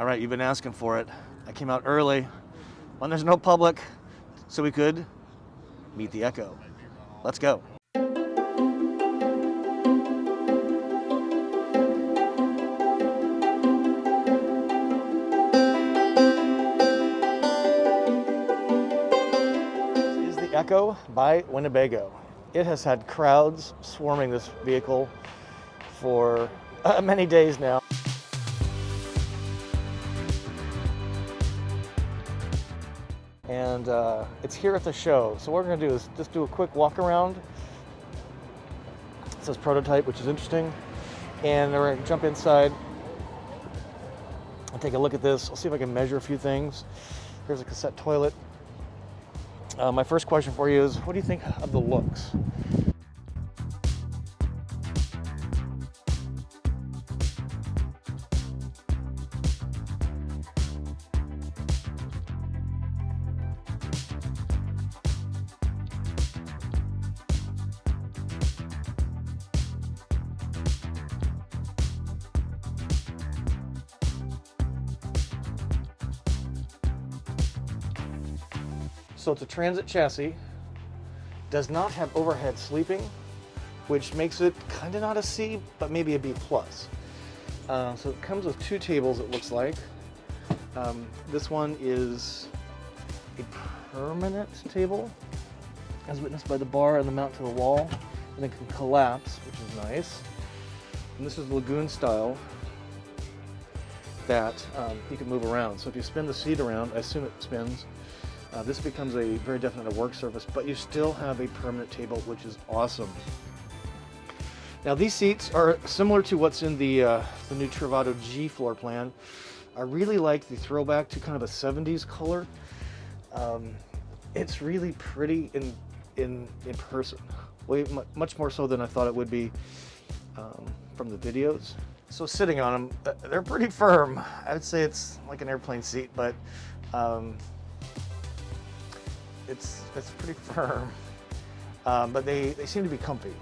All right, you've been asking for it. I came out early when there's no public, so we could meet the EKKO. Let's go. This is the EKKO by Winnebago. It has had crowds swarming this vehicle for many days now. And it's here at the show. So what we're gonna do is just do a quick walk around. It says prototype, which is interesting. And we're gonna jump inside and take a look at this. I'll see if I can measure a few things. Here's a cassette toilet. My first question for you is, what do you think of the looks? So it's a transit chassis, does not have overhead sleeping, which makes it kind of not a C, but maybe a B+. So it comes with two tables, it looks like. This one is a permanent table, as witnessed by the bar and the mount to the wall, and it can collapse, which is nice. And this is Lagoon style that you can move around. So if you spin the seat around, I assume it spins, this becomes a very definite work surface, but you still have a permanent table, which is awesome. Now these seats are similar to what's in the new Travato G floor plan. I really like the throwback to kind of a 70s color. It's really pretty in person, much more so than I thought it would be from the videos. So sitting on them, they're pretty firm. I would say it's like an airplane seat, but it's pretty firm, but they seem to be comfy.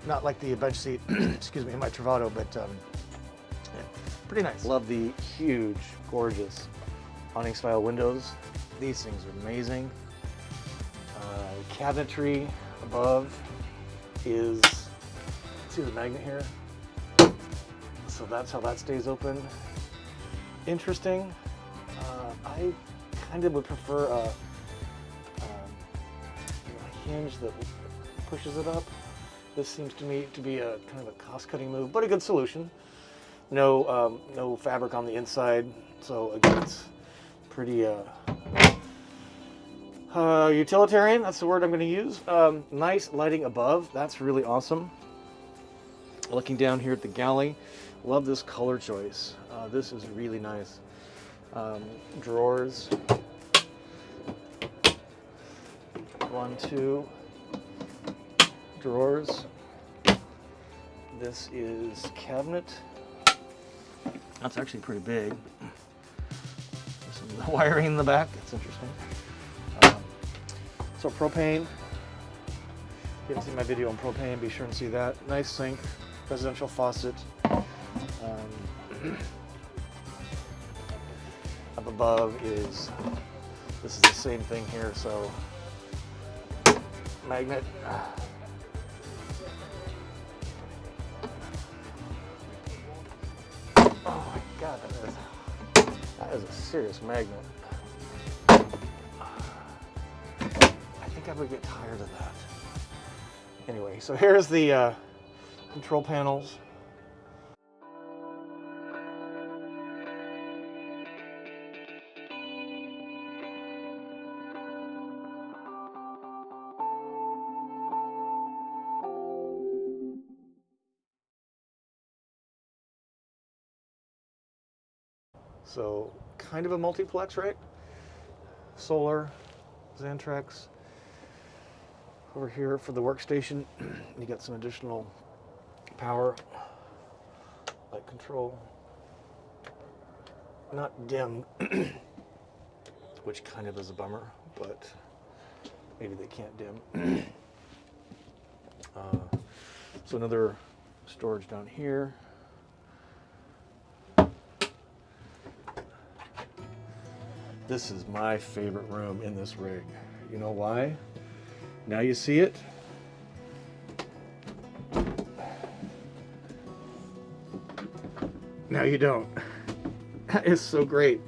Not like the bench seat, excuse me, in my Travato, but yeah, pretty nice. Love the huge, gorgeous awning style windows. These things are amazing. Cabinetry above is, see the magnet here? So that's how that stays open. Interesting. I kind of would prefer a hinge that pushes it up. This seems to me to be a kind of a cost-cutting move, but a good solution. No fabric on the inside, so again, it's pretty utilitarian. That's the word I'm going to use. Nice lighting above. That's really awesome. Looking down here at the galley, love this color choice. This is really nice. Drawers. 1, 2 drawers. This is cabinet. That's actually pretty big. There's some wiring in the back. That's interesting. So propane. If you haven't seen my video on propane, be sure and see that. Nice sink, residential faucet. Up above is, this is the same thing here, so magnet. Oh my God, that is a serious magnet. I think I would get tired of that. Anyway, so here's the control panels. So kind of a multiplex, right? Solar, Xantrex. Over here for the workstation, you got some additional power, light control. Not dim, which kind of is a bummer, but maybe they can't dim. So another storage down here. This is my favorite room in this rig. You know why? Now you see it. Now you don't. That is so great.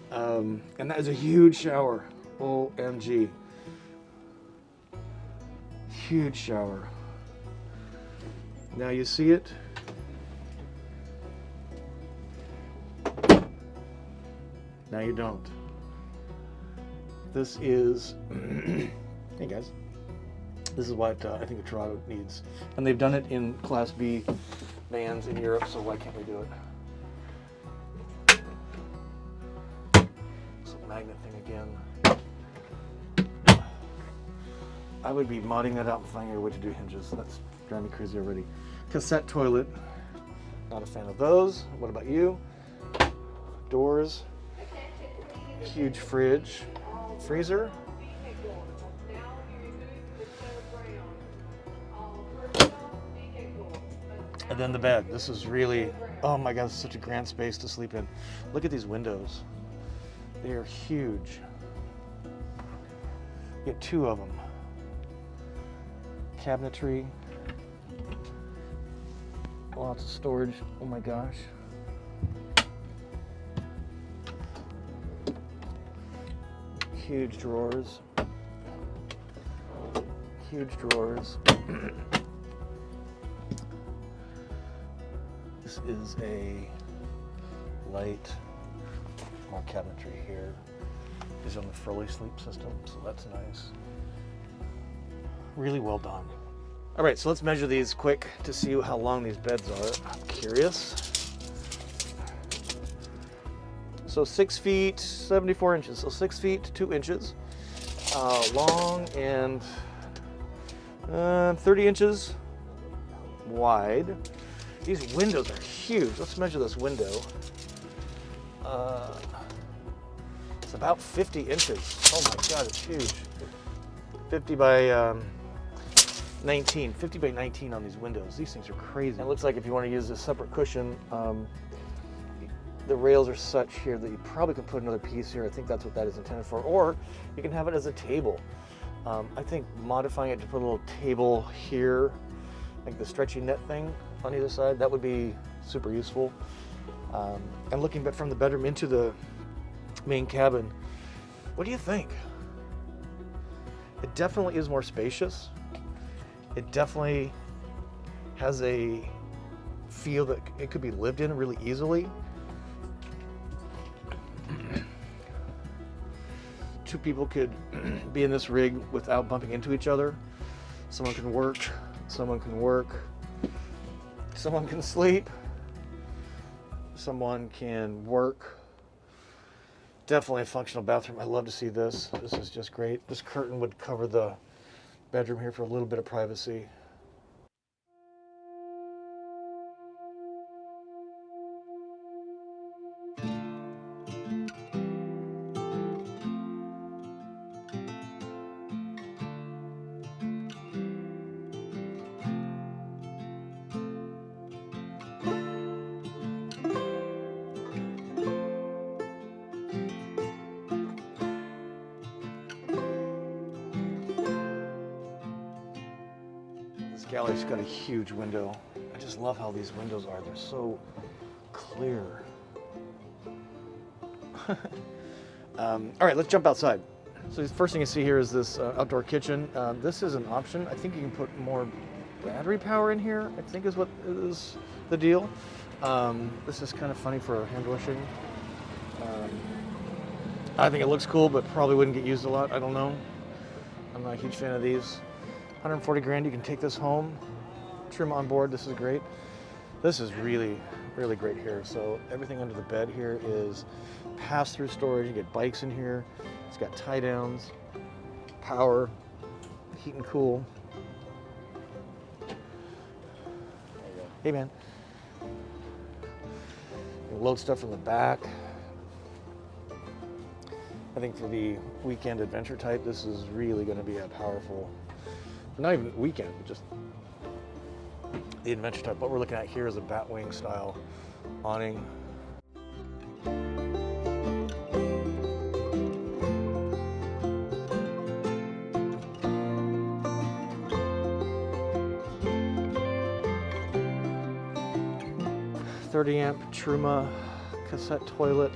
And that is a huge shower. OMG. Huge shower. Now you see it. Now you don't. This is, hey guys, this is what I think a Travato needs. And they've done it in Class B vans in Europe, so why can't we do it? This magnet thing again. I would be modding that out and finding a way to do hinges. That's driving me crazy already. Cassette toilet. Not a fan of those. What about you? Doors. Huge fridge. Freezer. And then the bed. This is really, oh my God, it's such a grand space to sleep in. Look at these windows. They are huge. You get 2 of them. Cabinetry. Lots of storage. Oh my gosh. Huge drawers. Huge drawers. This is a light. More cabinetry here. Is on the Furley sleep system, so that's nice. Really well done. All right, so let's measure these quick to see how long these beds are. I'm curious. So 6 feet, 74 inches. So 6 feet, 2 inches long and 30 inches wide. These windows are huge. Let's measure this window. It's about 50 inches. Oh my God, it's huge. 50 by 19. 50 by 19 on these windows. These things are crazy. It looks like if you want to use a separate cushion, the rails are such here that you probably could put another piece here. I think that's what that is intended for. Or you can have it as a table. I think modifying it to put a little table here, like the stretchy net thing on either side, that would be super useful. And looking back from the bedroom into the main cabin, what do you think? It definitely is more spacious. It definitely has a feel that it could be lived in really easily. 2 people could be in this rig without bumping into each other. Someone can work, someone can work, someone can sleep, someone can work. Definitely a functional bathroom. I love to see this. This is just great. This curtain would cover the bedroom here for a little bit of privacy. This gallery's got a huge window. I just love how these windows are. They're so clear. All right, let's jump outside. So the first thing you see here is this outdoor kitchen. This is an option. I think you can put more battery power in here, I think is what is the deal. This is kind of funny for hand washing. I think it looks cool, but probably wouldn't get used a lot. I don't know. I'm not a huge fan of these. 140 grand, you can take this home. Trim on board, this is great. This is really, really great here. So everything under the bed here is pass-through storage. You get bikes in here. It's got tie downs, power, heat and cool. Hey man. You load stuff from the back. I think for the weekend adventure type, this is really going to be a powerful, not even weekend, but just the adventure type. What we're looking at here is a batwing style awning. 30 amp Truma cassette toilet.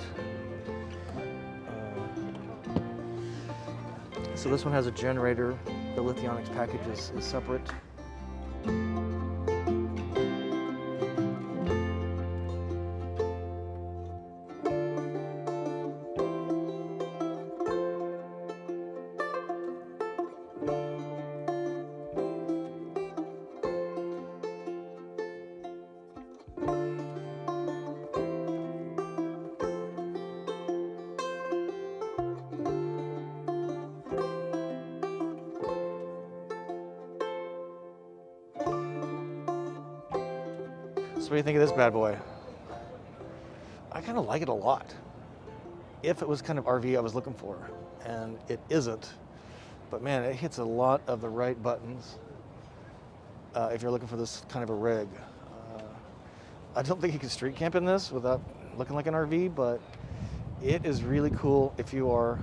So this one has a generator. The Lithionics package is separate. So what do you think of this bad boy? I kind of like it a lot. If it was kind of RV I was looking for, and it isn't, but man, it hits a lot of the right buttons if you're looking for this kind of a rig. I don't think you can street camp in this without looking like an RV, but it is really cool if you are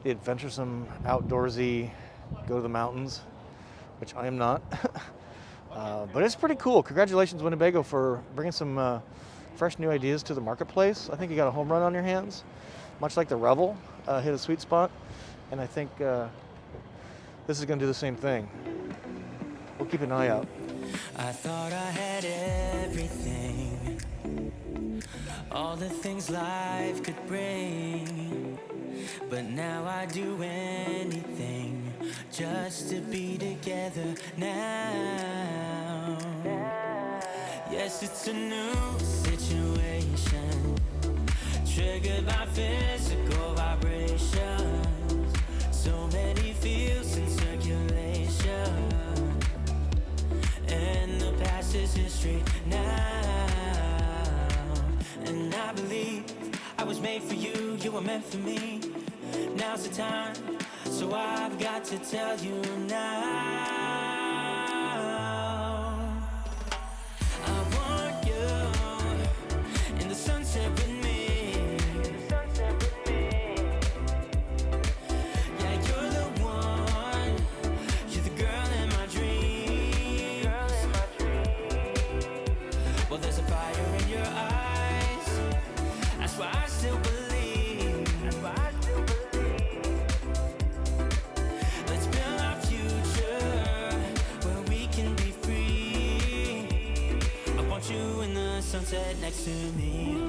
the adventuresome, outdoorsy, go to the mountains, which I am not. But it's pretty cool. Congratulations, Winnebago, for bringing some fresh new ideas to the marketplace. I think you got a home run on your hands, much like the Revel hit a sweet spot. And I think this is going to do the same thing. We'll keep an eye out. I thought I had everything, all the things life could bring, but now I do anything just to be together now. Yes, it's a new situation, triggered by physical vibrations, so many feels in circulation, and the past is history now. And I believe I was made for you, you were meant for me. Now's the time, so I've got to tell you now. I want you in the sunset with me. Yeah, you're the one, you're the girl in my dreams. Well, there's a fire in your eyes, that's why I still believe. Let's build our future where we can be free. I want you in the sunset next to me.